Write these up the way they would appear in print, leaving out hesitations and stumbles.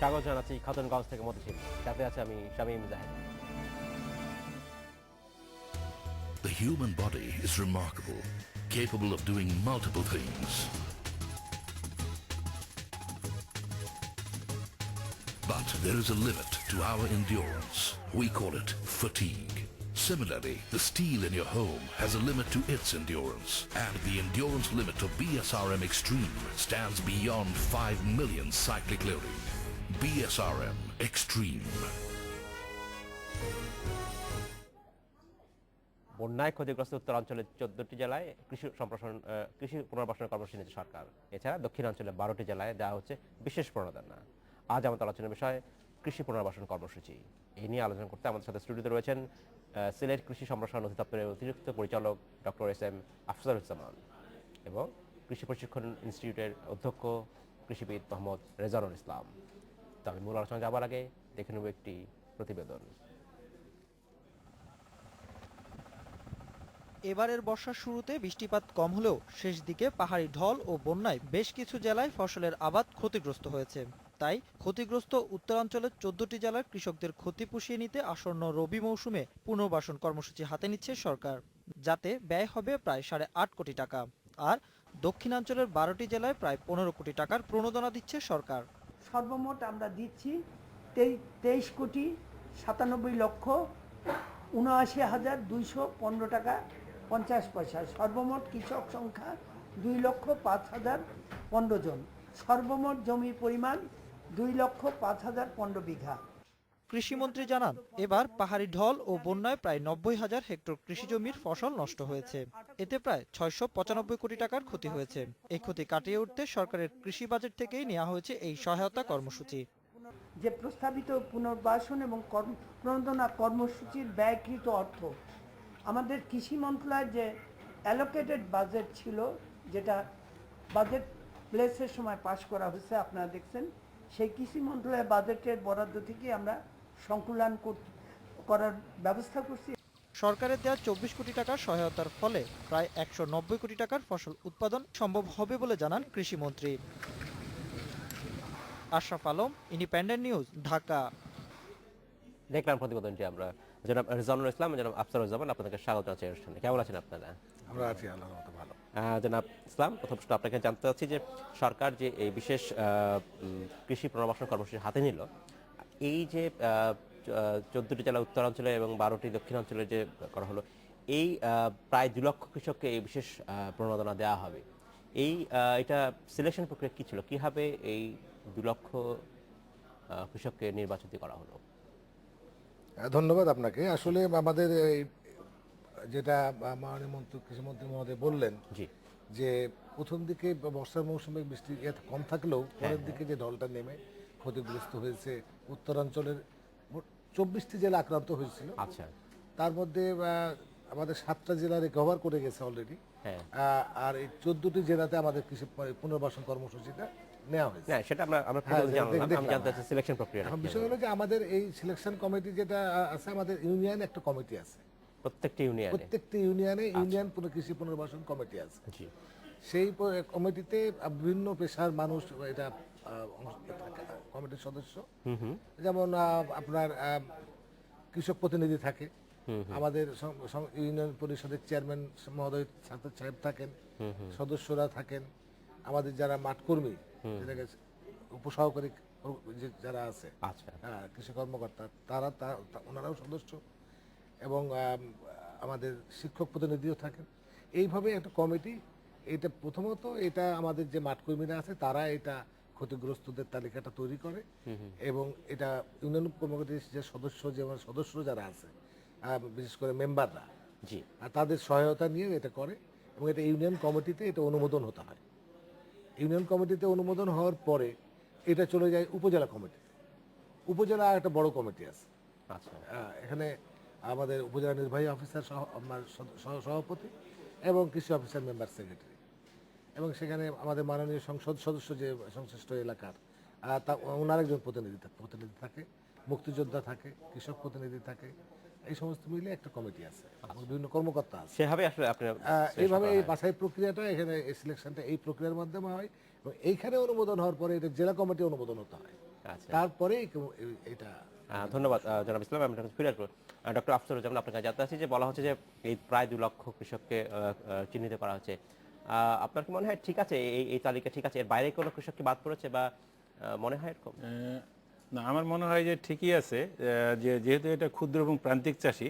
স্বাগত জানাচ্ছি খাতুনগঞ্জ থেকে মতিঝিল। সাথে আছে আমি Shamim Zahed. The human body is remarkable, capable of doing multiple things. But there is a limit to our endurance. We call it fatigue. Similarly, the steel in your home has a limit to its endurance, and the endurance limit of BSRM Extreme stands beyond 5 million cyclic loading. BSRM Extreme. বন্যায় ক্ষতিগ্রস্ত উত্তরাঞ্চলের 14টি জেলায় কৃষি পুনর্বাসন কর্মসূচি নিচ্ছে সরকার। এছাড়া দক্ষিণাঞ্চলের 12টি জেলায় দেওয়া হচ্ছে বিশেষ প্রণোদনা। আজ আমাদের আলোচনার বিষয় কৃষি পুনর্বাসন কর্মসূচি। এই নিয়ে আলোচনা করতে আমাদের সাথে স্টুডিওতে রয়েছেন সিলেট কৃষি সম্প্রসারণ অধিদপ্তরের অতিরিক্ত পরিচালক ডক্টর এস.এম. আফজালুজ্জামান এবং কৃষি প্রশিক্ষণ ইনস্টিটিউটের অধ্যক্ষ কৃষিবিদ মোহাম্মদ রেজানুল ইসলাম। তো আমি মূল আলোচনা যাবার আগে দেখে নেব একটি প্রতিবেদন। এবারের বর্ষার শুরুতে বৃষ্টিপাত কম হলেও শেষ দিকে পাহাড়ি ঢল ও বন্যায় বেশ কিছু জেলায় ফসলের আবাদ ক্ষতিগ্রস্ত হয়েছে। তাই ক্ষতিগ্রস্ত উত্তরাঞ্চলের 14টি জেলার কৃষকদের ক্ষতি পুষিয়ে নিতে আসন্ন রবি মৌসুমে পুনর্বাসন কর্মসূচি হাতে নিচ্ছে সরকার, যাতে ব্যয় হবে প্রায় 8.5 কোটি টাকা। আর দক্ষিণাঞ্চলের 12টি জেলায় প্রায় 15 কোটি টাকার প্রণোদনা দিচ্ছে সরকার। সর্বমোট আমরা দিচ্ছি 23,97,79,215 টাকা 50 পয়সা। সর্বমোট কৃষক সংখ্যা 2,05,015 জন। সর্বমোট জমির পরিমাণ 2,05,015 বিঘা। কৃষিমন্ত্রী জানান, এবার পাহাড়ি ঢল ও বন্যায় প্রায় 90,000 হেক্টর কৃষিজমির ফসল নষ্ট হয়েছে। এতে প্রায় 695 কোটি টাকার ক্ষতি হয়েছে। এই ক্ষতি কাটিয়ে উঠতে সরকারের কৃষি বাজেট থেকেই নেওয়া হয়েছে এই সহায়তা কর্মসূচি। যে প্রস্তাবিত পুনর্বাসন এবং প্রণোদনা কর্মসূচির ব্যয়কৃত অর্থ আমাদের কৃষি মন্ত্রণালয়ের যে অ্যালোকেটেড বাজেট ছিল, যেটা বাজেট প্লেসের সময় পাশ করা হয়েছে, আপনারা দেখছেন, সেই কৃষি মন্ত্রণালয়ের বাজেটের বরাদ্দ থেকে আমরা সংকুলান করার ব্যবস্থা করছি। সরকারের দেওয়া 24 কোটি টাকার সহায়তার ফলে প্রায় 190 কোটি টাকার ফসল উৎপাদন সম্ভব হবে বলে জানান কৃষিমন্ত্রী। Ashraf Alam, independent news, Dhaka. দেখলাম প্রতিবেদনটি আমরা। জনাব রেজানুল ইসলাম, জনাব আফজালুজ্জামান, আপনাদেরকে স্বাগত জানাচ্ছি অনুষ্ঠানে। কেমন আছেন আপনারা? আমরা আছি আল্লাহর মতো ভালো। জনাব ইসলাম, প্রথম প্রশ্ন আপনাকে জানতে চাচ্ছি যে সরকার যে এই বিশেষ কৃষি পুনর্বাসন কর্মসূচি হাতে নিল, এই যে 14টি জেলা উত্তরাঞ্চলে এবং 12টি দক্ষিণাঞ্চলে যে করা হলো, এই প্রায় 2 লক্ষ কৃষককে এই বিশেষ প্রণোদনা দেওয়া হবে। এটা সিলেকশন প্রক্রিয়া কী ছিল? কীভাবে এই 2 লক্ষ কৃষককে নির্বাচিত করা হলো? ধন্যবাদ আপনাকে। আসলে আমাদের যেটা মাননীয় কৃষিমন্ত্রী মহোদয় বললেন, জি, যে প্রথম দিকে বর্ষার মৌসুমে বৃষ্টি কম থাকলেও পরের দিকে যে ঢলটা নেমে ক্ষতিগ্রস্ত হয়েছে, উত্তরাঞ্চলের 24টি জেলা আক্রান্ত হয়েছিল। আচ্ছা, তার মধ্যে আমাদের 7টা জেলা রিকভার করে গেছে অলরেডি। হ্যাঁ, আর এই 14টি জেলাতে আমাদের কৃষি পুনর্বাসন কর্মসূচিটা নেওয়া হয়েছে। হ্যাঁ, সেটা আমরা জানলাম। আমি জানতে চাচ্ছি সিলেকশন প্রক্রিয়া। এখন বিষয় হলো যে আমাদের এই সিলেকশন কমিটি যেটা আছে, আমাদের ইউনিয়নে একটা কমিটি আছে, প্রত্যেকটি ইউনিয়নে ইউনিয়ন কৃষি পুনর্বাসন কমিটি আছে। জি, সেই কমিটিতে বিভিন্ন পেশার মানুষ এটা কমিটির সদস্য। যেমন আপনার কৃষক প্রতিনিধি থাকে, আমাদের ইউনিয়ন পরিষদের চেয়ারম্যান মহোদয় সাহেব থাকেন, সদস্যরা থাকেন, আমাদের যারা মাঠকর্মী, উপসহকারী যারা আছে, আচ্ছা, কৃষি কর্মকর্তা, ওনারাও সদস্য, এবং আমাদের শিক্ষক প্রতিনিধিও থাকেন। এইভাবে একটা কমিটি, এটা প্রথমত এটা আমাদের যে মাঠকর্মীরা আছে তারা এটা ক্ষতিগ্রস্তদের তালিকাটা তৈরি করে, এবং এটা ইউনিয়ন কমিটির যে সদস্য যারা আছে, বিশেষ করে মেম্বাররা, জি, তাদের সহায়তা নিয়ে এটা করে, এবং এটা ইউনিয়ন কমিটিতে এটা অনুমোদন হতে হয়। ইউনিয়ন কমিটিতে অনুমোদন হওয়ার পরে এটা চলে যায় উপজেলা কমিটিতে। উপজেলা একটা বড় কমিটি আছে। আচ্ছা, এখানে আমাদের উপজেলা নির্বাহী অফিসার সভাপতি এবং কৃষি অফিসার মেম্বার সেক্রেটারি, এবং সেখানে আমাদের মাননীয় সংসদ সদস্য যে সংশ্লিষ্ট এলাকার, ওনার একজন প্রতিনিধি থাকে, মুক্তিযোদ্ধা থাকে, কৃষক প্রতিনিধি থাকে, এই সমস্ত মিলে একটা কমিটি আছে, বিভিন্ন কর্মকর্তা আছে। সেভাবে আসলে এইভাবে এই বাছাই প্রক্রিয়াটা, এখানে এই সিলেকশনটা এই প্রক্রিয়ার মাধ্যমে হয়, এবং এইখানে অনুমোদন হওয়ার পরে এটা জেলা কমিটি অনুমোদন হতে হয়। আচ্ছা। তারপরে এটা ধন্যবাদ জনাব ইসলাম। আমি ফিরে আসবো ডক্টর আফসারুজ্জামান, আপনার কাছে জানতে চাচ্ছি যে বলা হচ্ছে যে এই প্রায় 2 লক্ষ কৃষককে চিহ্নিত করা হচ্ছে। আপনার কি মনে হয় ঠিক আছে, এই তালিকা ঠিক আছে, এর বাইরে কোনো কৃষক কি বাদ পড়েছে বা মনে হয় এরকম? না, আমার মনে হয় যে ঠিকই আছে, যেহেতু এটা ক্ষুদ্র এবং প্রান্তিক চাষি,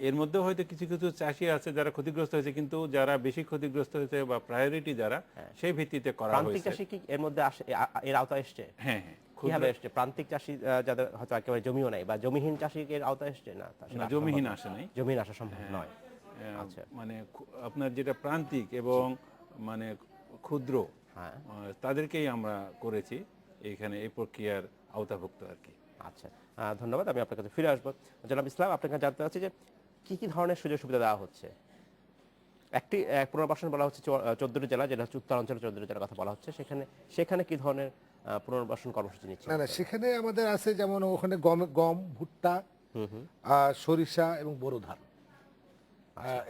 এর মধ্যেও হয়তো কিছু কিছু চাষি আছে যারা ক্ষতিগ্রস্ত হয়েছে, কিন্তু যারা বেশি ক্ষতিগ্রস্ত হয়েছে বা প্রায়োরিটি যারা, সেই ভিত্তিতে করা প্রান্তিক হয়েছে। চাষি কি এর মধ্যে আসে, এর আওতায় এসছে? হ্যাঁ হ্যাঁ, কিভাবে এসছে? প্রান্তিক চাষি যাদের হয়তো একেবারে জমিও নাই বা জমিহীন চাষি এর আওতায় এসছে না? না, জমিহীন আসে নাই। জমিহীন আসা সম্ভব নয়। আচ্ছা। মানে আপনার যেটা প্রান্তিক এবং মানে ক্ষুদ্র, হ্যাঁ। তাদেরকেই আমরা করেছি এখানে এই প্রক্রিয়ার আওতাভুক্ত আর কি। আচ্ছা, ধন্যবাদ। আমি আপনার কাছে ফিরে আসবো। জনাব ইসলাম, আপনার কাছে জানতে চাচ্ছি যে কি কি ধরনের সুযোগ সুবিধা দেওয়া হচ্ছে? একটি পুনর্বাসন বলা হচ্ছে 14টি জেলা, যেটা হচ্ছে উত্তরাঞ্চলের 14টি জেলার কথা বলা হচ্ছে, সেখানে কি ধরনের পুনর্বাসন কর্মসূচি নিচ্ছে? না, সেখানে আমাদের আছে যেমন ওখানে গম, ভুট্টা, সরিষা এবং বোরো ধান।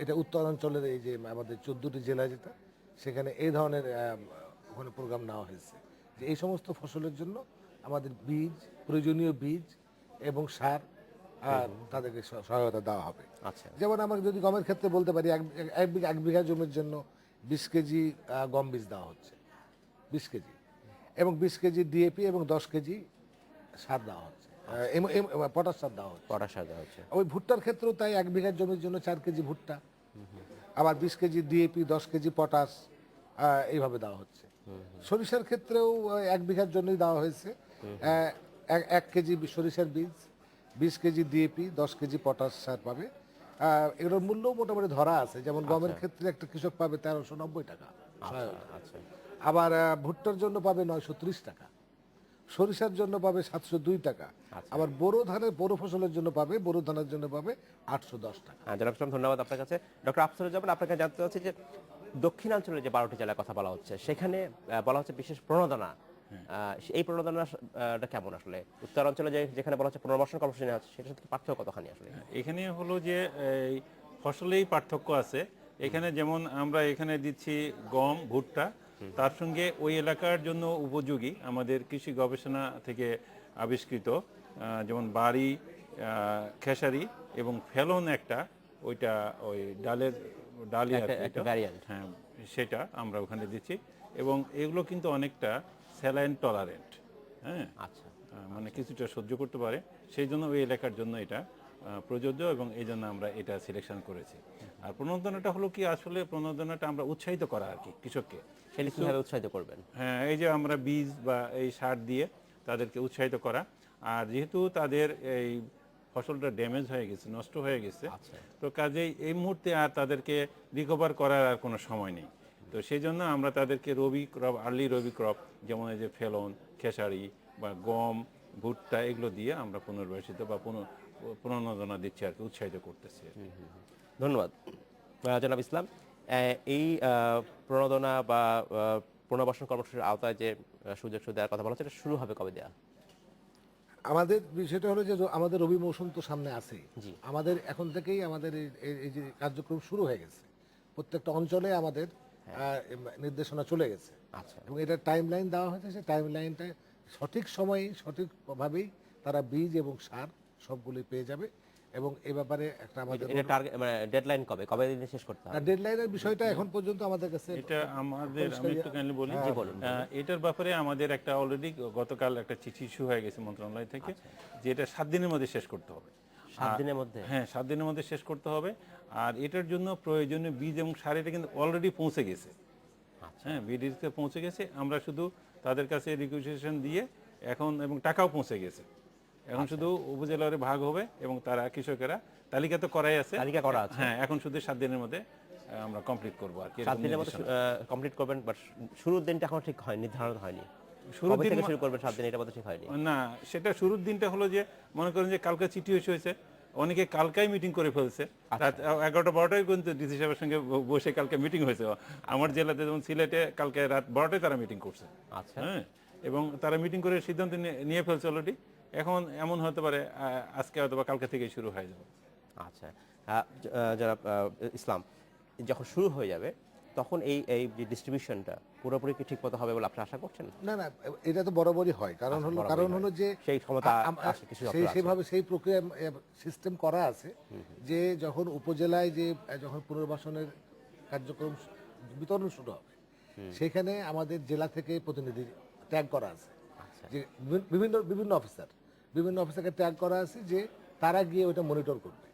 এটা উত্তরাঞ্চলের এই যে আমাদের 14টি জেলা যেটা, সেখানে এই ধরনের ওখানে প্রোগ্রাম নেওয়া হয়েছে যে এই সমস্ত ফসলের জন্য আমাদের বীজ, প্রয়োজনীয় বীজ এবং সার তাদেরকে সহায়তা দেওয়া হবে। আচ্ছা। যেমন আমরা যদি গমের ক্ষেত্রে বলতে পারি, এক বিঘা জমির জন্য 20 কেজি গম বীজ দেওয়া হচ্ছে, 20 কেজি, এবং 20 কেজি ডিএপি এবং 10 কেজি সার দেওয়া হচ্ছে, পটাশ সার দেওয়া হচ্ছে। পটাশ সার দেওয়া হচ্ছে। ওই ভুট্টার ক্ষেত্রেও তাই, 1 বিঘা জমির জন্য 4 কেজি ভুট্টা, আবার 20 কেজি ডিএপি, 10 কেজি পটাশ, এইভাবে দেওয়া হচ্ছে। সরিষার ক্ষেত্রেও 1 বিঘার জন্যই দেওয়া হয়েছে 1 কেজি সরিষার বীজ, 20 কেজি ডিএপি, 10 কেজি পটাশ সার পাবে। এগুলোর মূল্য মোটামুটি ধরা আছে, যেমন গমের ক্ষেত্রে একটা কৃষক পাবে 1390 টাকা সহায়তা। আচ্ছা। আবার ভুট্টার জন্য পাবে 930 টাকা, সরিষার জন্য পাবে 702 টাকা, আবার বোরো ফসলের জন্য পাবে, বোরো ধানের জন্য পাবে 810 টাকা। জনাব ইসলাম, ধন্যবাদ আপনার কাছে। ডক্টর আফসারুজ্জামান, আপনার কাছে জানতে চাচ্ছি যে দক্ষিণাঞ্চলের যে 12টি জেলার কথা বলা হচ্ছে, সেখানে বলা হচ্ছে বিশেষ প্রণোদনা। এই প্রণোদনাটা কেমন আসলে? উত্তরাঞ্চলে যেখানে বলা হচ্ছে পুনর্বাসন কর্মসূচি নেওয়া হচ্ছে, সেটার সাথে পার্থক্য কতখানি আসলে? এখানে হলো যে এই ফসলেই পার্থক্য আছে। এখানে যেমন আমরা এখানে দিচ্ছি গম, ভুট্টা, তার সঙ্গে ওই এলাকার জন্য উপযোগী আমাদের কৃষি গবেষণা থেকে আবিষ্কৃত যেমন বাড়ি, খেসারি এবং ফেলন একটা, ওইটা ওই ডালি আর কি, একটা ভ্যারিয়েন্ট। হ্যাঁ, সেটা আমরা ওখানে দিচ্ছি। এবং এগুলো কিন্তু অনেকটা স্যালাইন টলারেন্ট, হ্যাঁ, আচ্ছা। মানে কিছুটা সহ্য করতে পারে, সেই জন্য ওই এলাকার জন্য এটা প্রযোজ্য, এবং এই জন্য আমরা এটা সিলেকশন করেছি। আর প্রণোদনাটা হলো কি, আসলে প্রণোদনাটা আমরা উৎসাহিত করা আর কি কৃষককে। সেটা কিভাবে উৎসাহিত করবেন? হ্যাঁ, এই যে আমরা বীজ বা এই সার দিয়ে তাদেরকে উৎসাহিত করা। আর যেহেতু তাদের এই ফসলটা ড্যামেজ হয়ে গেছে, নষ্ট হয়ে গেছে, তো কাজেই এই মুহূর্তে আর তাদেরকে রিকভার করার আর কোনো সময় নেই। তো সেই জন্য আমরা তাদেরকে রবি ক্রপ, আর্লি রবি ক্রপ, যেমন এই যে ফেলন, খেসারি বা গম, ভুট্টা, এগুলো দিয়ে আমরা পুনর্বাসিত বা প্রণোদনা দিচ্ছি আর কি, উৎসাহিত করতেছি। ধন্যবাদ জনাব ইসলাম। এই প্রণোদনা বা পুনর্বাসন কর্মসূচির আওতায় যে সুযোগ সুবিধার কথা বলা হচ্ছে, এটা শুরু হবে কবে দেওয়া? আমাদের বিষয়টা হলো যে আমাদের রবি মৌসুম তো সামনে আছেই, আমাদের এখন থেকেই আমাদের এই যে কার্যক্রম শুরু হয়ে গেছে, প্রত্যেকটা অঞ্চলে আমাদের নির্দেশনা চলে গেছে। আচ্ছা। এবং এটা টাইম লাইন দেওয়া হয়েছে, সেই টাইম লাইনটা সঠিক সময়ে সঠিকভাবেই তারা বীজ এবং সার সবগুলি পেয়ে যাবে। এবং এই ব্যাপারে একটা আমাদের টার্গেট, মানে ডেডলাইন কবে দিনে শেষ করতে হবে? ডেডলাইনের বিষয়টা এখন পর্যন্ত আমাদের কাছে এটা আমাদের, আমি একটু কাইন্ডলি বলি, এটার ব্যাপারে আমাদের একটা অলরেডি গতকাল একটা চিঠি ইস্যু হয়ে গেছে মন্ত্রণালয় থেকে, যে এটা 7 দিনের মধ্যে শেষ করতে হবে। 7 দিনের মধ্যে? হ্যাঁ, 7 দিনের মধ্যে শেষ করতে হবে। আর এটার জন্য প্রয়োজনীয় বীজ এবং সার এটা কিন্তু অলরেডি পৌঁছে গেছে। হ্যাঁ, বিডিতে পৌঁছে গেছে, আমরা শুধু তাদের কাছে রিকুইজিশন দিয়ে এখন, এবং টাকাও পৌঁছে গেছে, এখন শুধু উপজেলার ভাগ হবে এবং তারা কৃষকেরা তালিকা তো করাই আছে, তালিকা করা আছে। হ্যাঁ, এখন শুধু 7 দিনের মধ্যে আমরা কমপ্লিট করবো আর কি। 7 দিনের মধ্যে কমপ্লিট করবেন, বাট শুরুর দিনটা এখনো ঠিক হয়নি, নির্ধারণ হয়নি। শুরুর দিন শুরু করবেন 7 দিন, এটা বলতে ঠিক হয়নি। না, সেটা শুরুর দিনটা হলো যে, মনে করেন যে কালকে চিঠি হয়েছে, অনেকে কালকাই মিটিং করে ফেলছে, রাত 11টা 12টায় কিন্তু ডিসি সাহেবের সঙ্গে বসে কালকে মিটিং হয়েছে। আমার জেলাতে যেমন সিলেটে কালকে রাত 12টায় তারা মিটিং করছে। আচ্ছা। হ্যাঁ, এবং তারা মিটিং করে সিদ্ধান্ত নিয়ে ফেলছে অলরেডি। এখন এমন হতে পারে আজকে হয়তো বা কালকে থেকেই শুরু হয়ে যাবে। আচ্ছা, জনাব ইসলাম, যখন শুরু হয়ে যাবে তখন এই যে ডিস্ট্রিবিউশনটা পুরোপুরি কি ঠিকমতো হবে বলে আপনি আশা করছেন? না না, এটা তো বরাবরই হয়, আচ্ছা, বরাবরই কারণ হয়। হলো যে সেই ক্ষমতা আছে, কিছু দপ্তর আছে। সেইভাবে সেই প্রক্রিয়া সিস্টেম করা আছে যে যখন উপজেলায় যে যখন পুনর্বাসনের কার্যক্রম বিতরণ শুরু হবে, সেখানে আমাদের জেলা থেকে প্রতিনিধি ট্যাগ করা আছে, আচ্ছা। যে বিভিন্ন অফিসারকে ট্যাগ করা আছে যে তারা গিয়ে ওটা মনিটর করবে,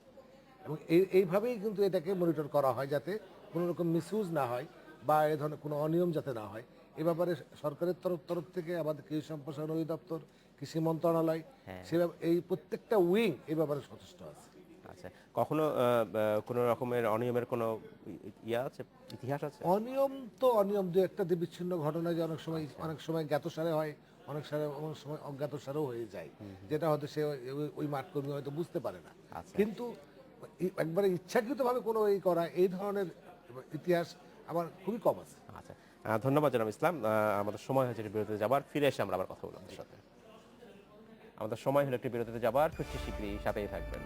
এবং এইভাবেই কিন্তু এটাকে মনিটর করা হয় যাতে কোনো রকম মিসইউজ না হয় বা এ ধরনের কোনো অনিয়ম যাতে না হয়। এ ব্যাপারে সরকারের তরফ থেকে আমাদের কৃষি সম্প্রসারণ অধিদপ্তর, কৃষি মন্ত্রণালয়, এই প্রত্যেকটা উইং এই ব্যাপারে সচেষ্ট আছে। আচ্ছা, কখনো কোনো রকমের অনিয়মের কোনো আছে, ইতিহাস আছে? অনিয়ম দু একটা বিচ্ছিন্ন ঘটনা, যে অনেক সময় জ্ঞাতসারে হয়, অনেক সময় অজ্ঞাতসারেও হয়ে যায়, যেটা হয়তো সে ওই মাঠকর্মী হয়তো বুঝতে পারে না। আচ্ছা। কিন্তু একবারে ইচ্ছাকৃতভাবে কোনো এই ধরনের ইতিহাস আমার খুবই কম আছে। আচ্ছা, ধন্যবাদ জনাব ইসলাম। আমাদের সময় হয়েছে একটি বিরতিতে যাবার, ফিরে এসে আমরা আবার কথা বলবো আপনার সাথে। আমাদের সময় হলো একটি বিরতিতে যাবার, ফিরছি শীঘ্রই, সাথেই থাকবেন।